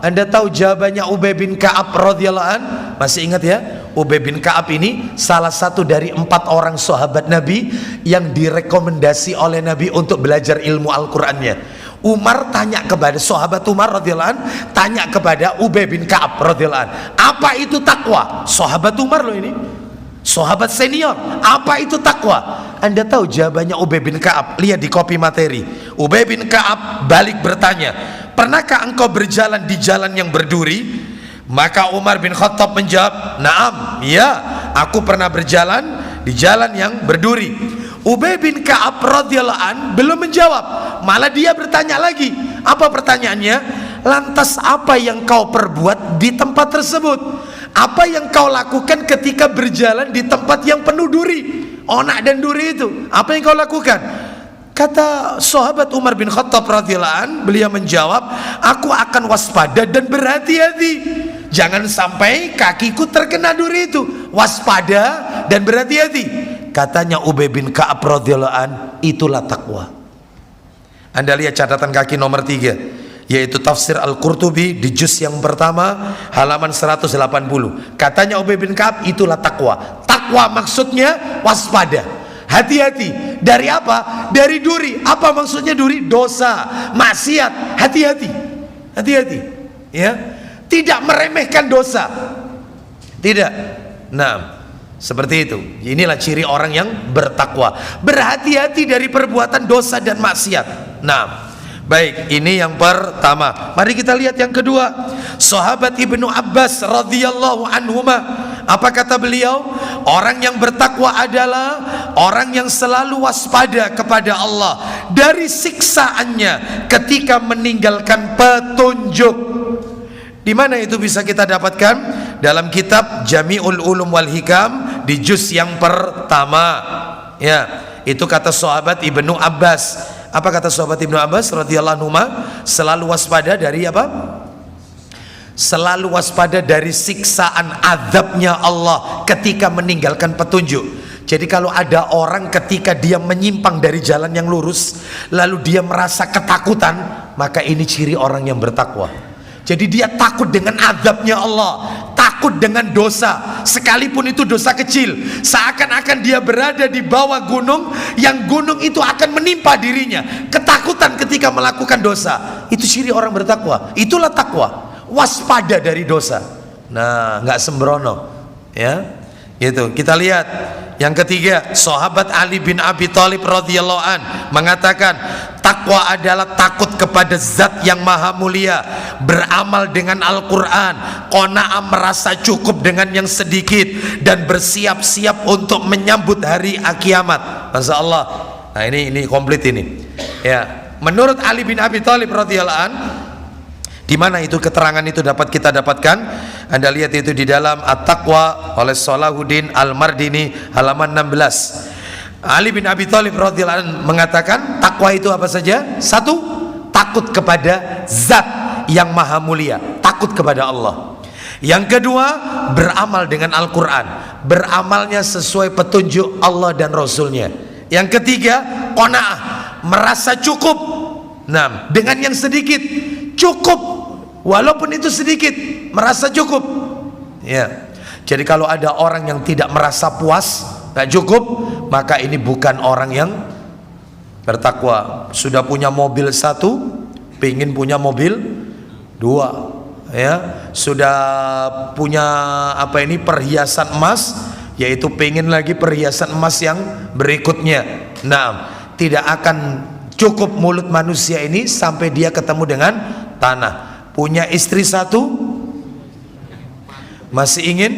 Anda tahu jawabannya Ubay bin Ka'ab radhiyallahu an? Masih ingat ya? Ubay bin Ka'ab ini salah satu dari 4 orang sahabat Nabi yang direkomendasi oleh Nabi untuk belajar ilmu Al-Qur'annya. Umar tanya kepada sahabat Umar radhiyallahu an, tanya kepada Ubay bin Ka'ab radhiyallahu an, apa itu takwa? Sahabat Umar loh ini, sahabat senior. Apa itu takwa? Anda tahu jawabannya Ubay bin Ka'ab? Lihat di kopi materi. Ubay bin Ka'ab balik bertanya, pernahkah engkau berjalan di jalan yang berduri? Maka Umar bin Khattab menjawab, "Naam, ya, aku pernah berjalan di jalan yang berduri." Ubay bin Ka'ab radhiyallahu an belum menjawab, malah dia bertanya lagi. Apa pertanyaannya? "Lantas apa yang kau perbuat di tempat tersebut? Apa yang kau lakukan ketika berjalan di tempat yang penuh duri, onak dan duri itu? Apa yang kau lakukan?" Kata sahabat Umar bin Khattab radhiyallahu an, beliau menjawab, "Aku akan waspada dan berhati-hati. Jangan sampai kakiku terkena duri itu. Waspada dan berhati-hati." Katanya Ubay bin Ka'ab radhiyallahu an, itulah takwa. Anda lihat catatan kaki nomor 3, yaitu tafsir Al-Qurtubi di juz yang pertama halaman 180. Katanya Ubay bin Ka'ab, itulah takwa. Takwa maksudnya waspada, hati-hati. Dari apa? Dari duri. Apa maksudnya duri? Dosa, maksiat. Hati-hati, hati-hati, ya. Tidak meremehkan dosa, tidak. Nah, seperti itu. Inilah ciri orang yang bertakwa, berhati-hati dari perbuatan dosa dan maksiat. Nah, baik, ini yang pertama. Mari kita lihat yang kedua. Sahabat Ibnu Abbas radhiyallahu anhuma, apa kata beliau? Orang yang bertakwa adalah orang yang selalu waspada kepada Allah dari siksaannya ketika meninggalkan petunjuk. Di mana itu bisa kita dapatkan? Dalam kitab Jami'ul Ulum wal Hikam di juz yang pertama. Ya, itu kata sahabat Ibnu Abbas. Apa kata sahabat Ibnu Abbas radhiyallahu anhu? Selalu waspada dari apa? Selalu waspada dari siksaan azabnya Allah ketika meninggalkan petunjuk. Jadi kalau ada orang ketika dia menyimpang dari jalan yang lurus, lalu dia merasa ketakutan, maka ini ciri orang yang bertakwa. Jadi dia takut dengan azabnya Allah, takut dengan dosa, sekalipun itu dosa kecil. Seakan-akan dia berada di bawah gunung, yang gunung itu akan menimpa dirinya. Ketakutan ketika melakukan dosa. Itu ciri orang bertakwa. Itulah takwa, waspada dari dosa. Nah, nggak sembrono, ya. Gitu. Kita lihat yang ketiga, sahabat Ali bin Abi Thalib radhiyallahu an mengatakan, takwa adalah takut kepada zat yang maha mulia, beramal dengan Al-Quran, qanaah merasa cukup dengan yang sedikit, dan bersiap-siap untuk menyambut hari kiamat. Masya Allah. Nah, ini komplit ini, ya. Menurut Ali bin Abi Thalib radhiyallahu an, di mana itu keterangan itu dapat kita dapatkan? Anda lihat itu di dalam At-Taqwa oleh Salahuddin Al-Mardini halaman 16. Ali bin Abi Thalib radhiyallahu anhu mengatakan takwa itu apa saja? Satu, takut kepada zat yang maha mulia, takut kepada Allah. Yang kedua, beramal dengan Al-Quran, beramalnya sesuai petunjuk Allah dan Rasulnya. Yang ketiga, qanaah, merasa cukup. Nah, dengan yang sedikit cukup, walaupun itu sedikit, merasa cukup, ya. Jadi kalau ada orang yang tidak merasa puas, gak cukup, maka ini bukan orang yang bertakwa. Sudah punya mobil satu, pengen punya mobil dua, ya. Sudah punya perhiasan emas, yaitu pengen lagi perhiasan emas yang berikutnya. Nah, tidak akan cukup mulut manusia ini sampai dia ketemu dengan tanah. Punya istri satu, masih ingin?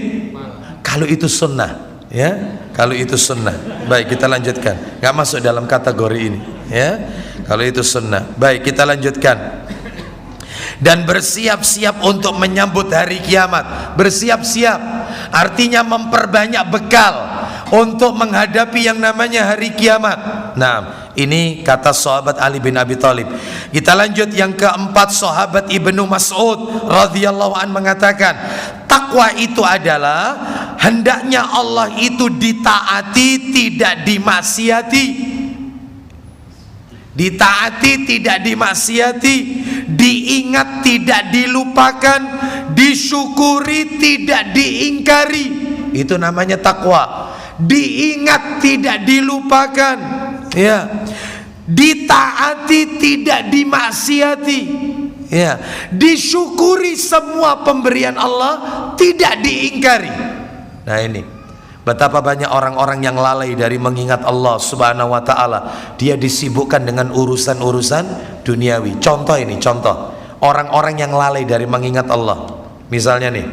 Kalau itu sunnah, ya. Kalau itu sunnah, baik, kita lanjutkan. Gak masuk dalam kategori ini, ya. Kalau itu sunnah, baik, kita lanjutkan. Dan bersiap-siap untuk menyambut hari kiamat. Bersiap-siap artinya memperbanyak bekal untuk menghadapi yang namanya hari kiamat. Nah, ini kata sahabat Ali bin Abi Thalib. Kita lanjut yang keempat, sahabat Ibnu Mas'ud radhiyallahu an mengatakan, takwa itu adalah hendaknya Allah itu ditaati, tidak dimaksiati. Ditaati, tidak dimaksiati, diingat, tidak dilupakan, disyukuri, tidak diingkari. Itu namanya takwa. Diingat, tidak dilupakan, ya. Ditaati, tidak dimaksiati, ya. Disyukuri semua pemberian Allah, tidak diingkari. Nah, ini betapa banyak orang-orang yang lalai dari mengingat Allah subhanahu wa ta'ala. Dia disibukkan dengan urusan-urusan duniawi. Contoh ini, contoh orang-orang yang lalai dari mengingat Allah. Misalnya nih,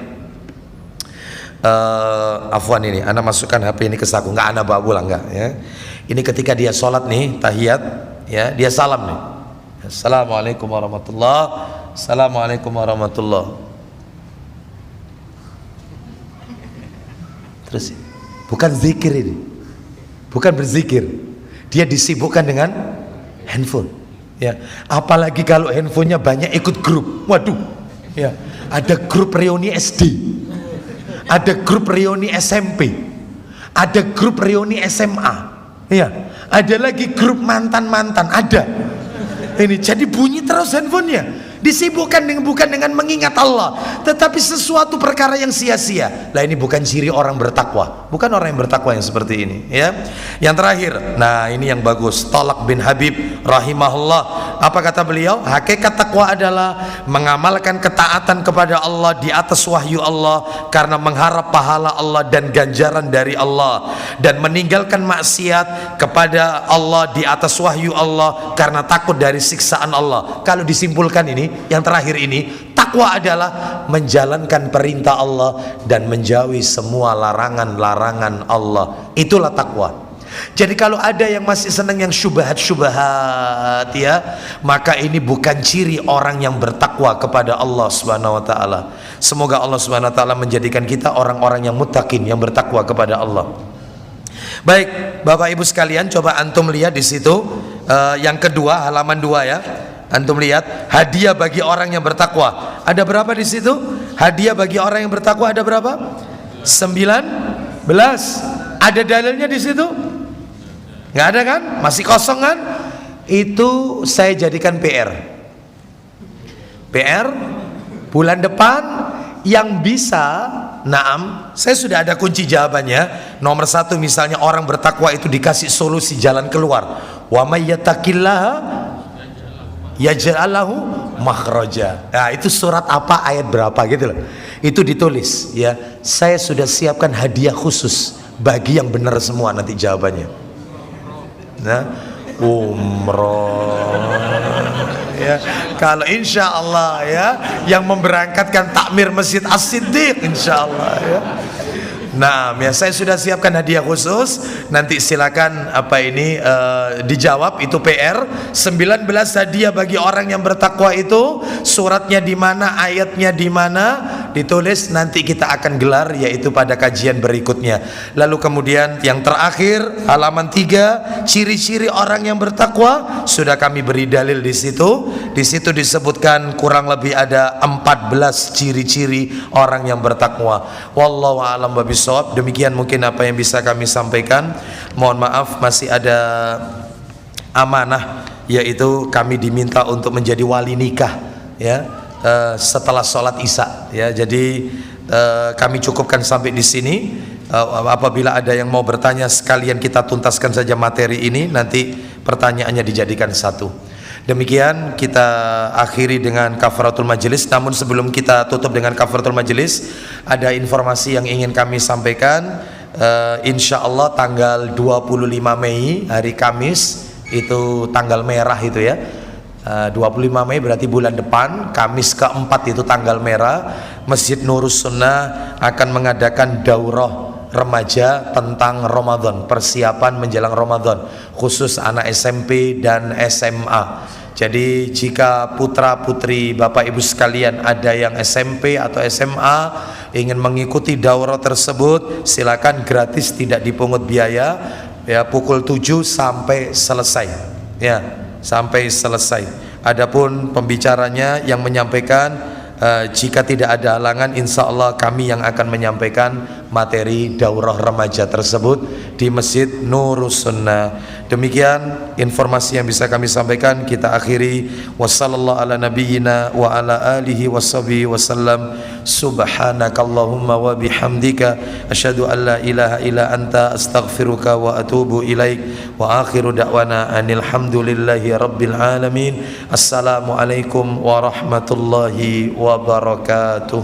afwan ini, ana masukkan HP ini ke saku, nggak ana bawa pulang nggak ya. Ini ketika dia sholat nih, tahiyat, ya dia salam nih. Assalamualaikum warahmatullah, assalamualaikum warahmatullah. Terus bukan zikir ini, bukan berzikir, dia disibukkan dengan handphone. Ya, apalagi kalau handphonenya banyak ikut grup. Waduh, ya, ada grup reuni SD, ada grup reuni SMP, ada grup reuni SMA, ya, ada lagi grup mantan-mantan, ada. Ini jadi bunyi terus handphonenya, disibukkan dengan bukan dengan mengingat Allah, tetapi sesuatu perkara yang sia-sia. Lah ini bukan ciri orang bertakwa, bukan orang yang bertakwa yang seperti ini, ya. Yang terakhir, nah ini yang bagus, Talak bin Habib rahimahullah, apa kata beliau? Hakikat takwa adalah mengamalkan ketaatan kepada Allah di atas wahyu Allah karena mengharap pahala Allah dan ganjaran dari Allah, dan meninggalkan maksiat kepada Allah di atas wahyu Allah karena takut dari siksaan Allah. Kalau disimpulkan ini, yang terakhir ini, takwa adalah menjalankan perintah Allah dan menjauhi semua larangan-larangan Allah. Itulah takwa. Jadi kalau ada yang masih senang yang syubhat-syubhat, ya, maka ini bukan ciri orang yang bertakwa kepada Allah Subhanahu wa taala. Semoga Allah Subhanahu wa taala menjadikan kita orang-orang yang muttaqin, yang bertakwa kepada Allah. Baik, Bapak Ibu sekalian, coba antum lihat di situ, yang kedua, halaman 2 ya. Antum lihat, hadiah bagi orang yang bertakwa. Ada berapa di situ? Hadiah bagi orang yang bertakwa ada berapa? 19. Ada dalilnya di situ? Nggak ada kan? Masih kosong kan? Itu saya jadikan PR. PR bulan depan yang bisa, naam, saya sudah ada kunci jawabannya. Nomor 1 misalnya, orang bertakwa itu dikasih solusi jalan keluar. Wa may yattaqillaha yaj'al lahu makhraja. Nah, itu surat apa, ayat berapa gitu loh. Itu ditulis ya. Saya sudah siapkan hadiah khusus bagi yang benar semua nanti jawabannya. Nah, umroh ya, kalau insya Allah ya, yang memberangkatkan takmir Masjid As-Siddiq insya Allah ya. Nah, ya, saya sudah siapkan hadiah khusus. Nanti silakan dijawab, itu PR. 19 hadiah bagi orang yang bertakwa itu, suratnya di mana, ayatnya di mana, ditulis, nanti kita akan gelar, yaitu pada kajian berikutnya. Lalu kemudian yang terakhir, halaman 3, ciri-ciri orang yang bertakwa, sudah kami beri dalil di situ. Di situ disebutkan kurang lebih ada 14 ciri-ciri orang yang bertakwa. Wallahu a'lam bishawab. Demikian mungkin apa yang bisa kami sampaikan. Mohon maaf, masih ada amanah, yaitu kami diminta untuk menjadi wali nikah ya, setelah sholat isya ya. Jadi kami cukupkan sampai di sini. Apabila ada yang mau bertanya, sekalian kita tuntaskan saja materi ini, nanti pertanyaannya dijadikan satu. Demikian kita akhiri dengan kafaratul majelis. Namun sebelum kita tutup dengan kafaratul majelis, ada informasi yang ingin kami sampaikan. Insya Allah tanggal 25 Mei hari Kamis, itu tanggal merah itu ya. 25 Mei berarti bulan depan, Kamis keempat itu tanggal merah. Masjid Nurus Sunnah akan mengadakan daurah remaja tentang Ramadan, persiapan menjelang Ramadan, khusus anak SMP dan SMA. Jadi jika putra putri Bapak Ibu sekalian ada yang SMP atau SMA ingin mengikuti daurah tersebut, silakan, gratis, tidak dipungut biaya ya, pukul 7 sampai selesai ya, sampai selesai. Adapun pembicaranya yang menyampaikan, jika tidak ada halangan, insya Allah kami yang akan menyampaikan materi daurah remaja tersebut di Masjid Nurus Sunnah. Demikian informasi yang bisa kami sampaikan. Kita akhiri, wassallallahu ala nabiyyina wa ala alihi washabihi wasallam. Subhanakallahumma wa bihamdika asyhadu an la ilaha illa anta astaghfiruka wa atubu ilaik. Wa akhiru da'wana anil hamdulillahi rabbil alamin. Assalamualaikum warahmatullahi wabarakatuh.